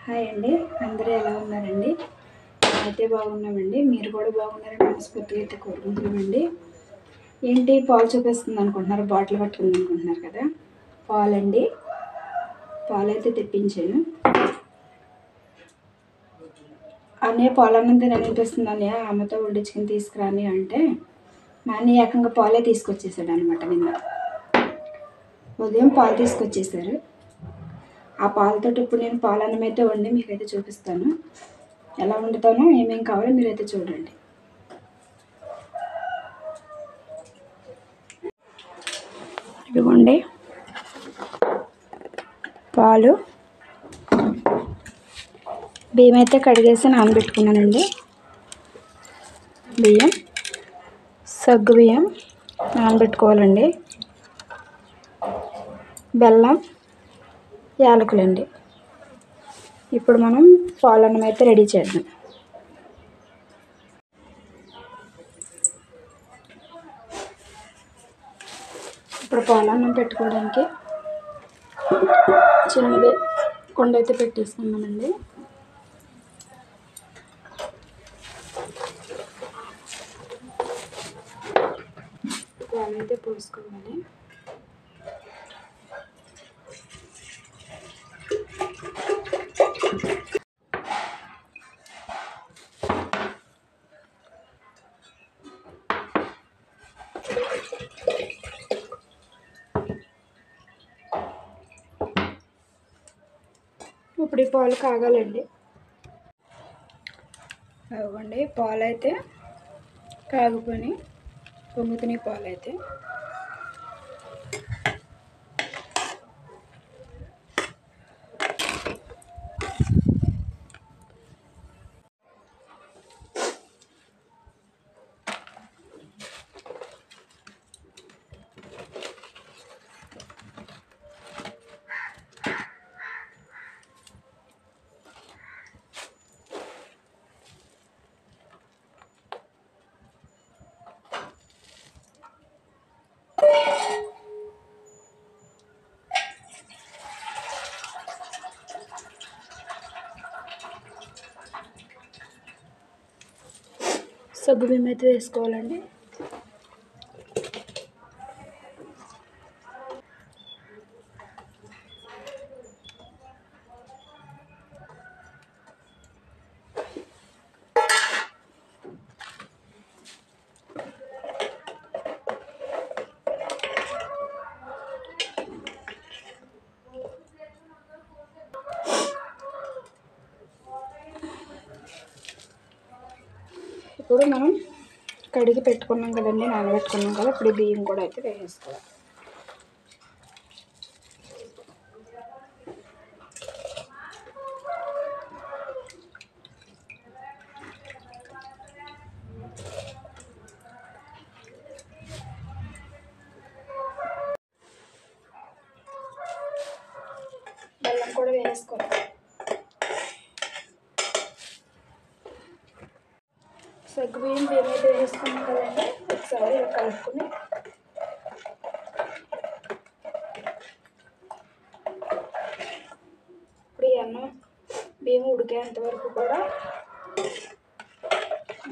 Hi అండి, అందరూ ఎలా ఉన్నారండి? అయితే బాగున్నామండి. మీరు కూడా బాగున్నారని మనస్ఫూర్తిగా అయితే కోరుకుంటున్నామండి. ఏంటి పాలు చూపిస్తుంది అనుకుంటున్నారు, బాటిల్ పట్టుకుంది అనుకుంటున్నారు కదా? పాలండి, పాలైతే తెప్పించాను. అన్నయ్య పాలన్నం తినాలనిపిస్తుంది అన్నయ్య, అమ్మతో వండించుకుని తీసుకురాని అంటే మా అన్నయ్య ఏకంగా పాలే తీసుకొచ్చేసాడు అనమాట. నిన్న ఉదయం పాలు తీసుకొచ్చేసారు. ఆ పాలతో ఇప్పుడు నేను పాలన్నం అయితే వండి మీకైతే చూపిస్తాను. ఎలా వండుతానో ఏమేమి కావాలో మీరైతే చూడండి. ఇదిగోండి పాలు, బియ్యం అయితే కడిగేసి నానబెట్టుకున్నానండి. బియ్యం, సగ్గు బియ్యం నానబెట్టుకోవాలండి. బెల్లం, యాలకులండి. ఇప్పుడు మనం పాలన్నం అయితే రెడీ చేద్దాం. ఇప్పుడు పాలన్నం పెట్టుకోవడానికి చిన్నది కుండ అయితే పెట్టేసుకున్నామండి. పాలైతే పోసుకోవాలి. ఇప్పుడు ఈ పాలు కాగాలండి. అవ్వండి, పాలు అయితే కాగిపోయి పొంగుతున్నాయి. పాలు అయితే సగ్గు బియ్యం అయితే వేసుకోవాలండి. ఇప్పుడు మనం కడిగి పెట్టుకున్నాం కదండి, నానబెట్టుకున్నాం కదా. ఇప్పుడు బియ్యం కూడా అయితే వేసేసుకోవాలి. బెల్లం కూడా వేసుకోవాలి. సగ్గు బియ్యం అయితే వేసుకున్నాం కదండి. ఒకసారి ఇలా కలుపుకొని ఇప్పుడు ఈ అన్నం బియ్యం ఉడికేంత వరకు కూడా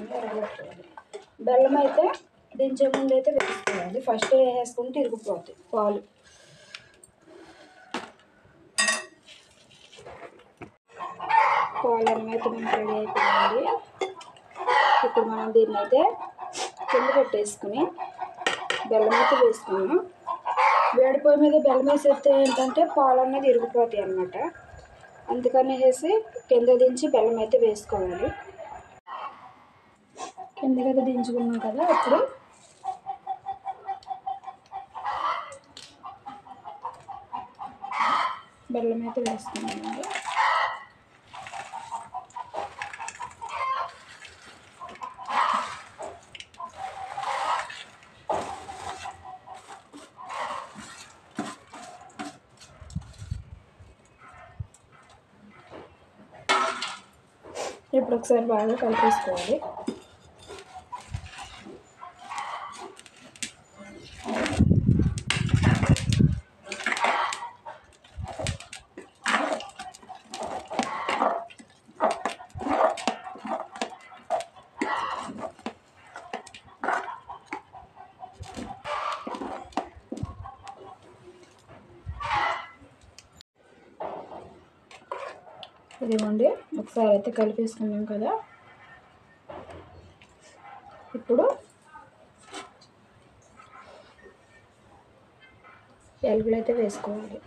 ఉడకబెట్టుకోవాలి. బెల్లం అయితే దించే ముందు అయితే వేసుకోవాలి. ఫస్ట్ వేసుకుంటే ఇరిగిపోతాయి పాలు. పాలన్నం అయితే మనకు రెడీ అయిపోయింది. ఇప్పుడు మనం దీన్ని అయితే కింద పెట్టేసుకుని బెల్లం అయితే వేసుకున్నాం. వేడిపోయి మీద బెల్లం వేసేస్తే ఏంటంటే పాలు అన్నది ఇరిగిపోతాయి అన్నమాట. అందుకని వేసి కింద దించి బెల్లం అయితే వేసుకోవాలి. కిందకి అయితే దించుకున్నాం కదా. ఇప్పుడు బెల్లం అయితే వేసుకున్నామండి. ఇప్పుడు ఒకసారి బాగా కలిపేసుకోవాలి. ఇదిగోండి ఒకసారి అయితే కలిపేసుకున్నాం కదా. ఇప్పుడు ఎలుగులు అయితే వేసుకోవాలి.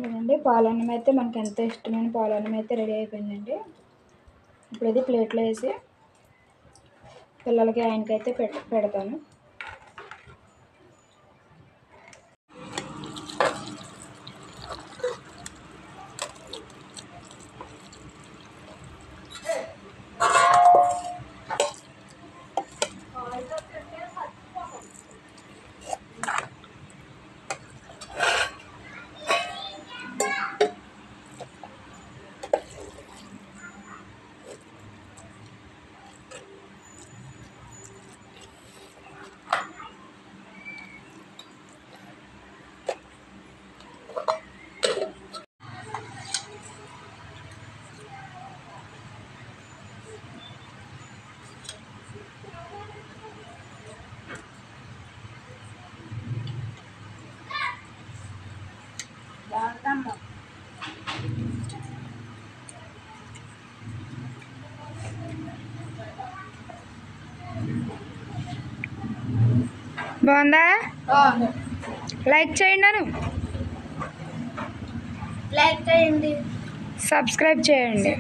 ఇదండి పాలన్నం అయితే మనకు ఎంతో ఇష్టమైన పాలన్నం అయితే రెడీ అయిపోయిందండి. ఇప్పుడు ఇది ప్లేట్లో వేసి పిల్లలకి ఆయనకైతే పెడతాను. బాగుందా? లైక్ చేయండి, లైక్ చేయండి, సబ్స్క్రైబ్ చేయండి.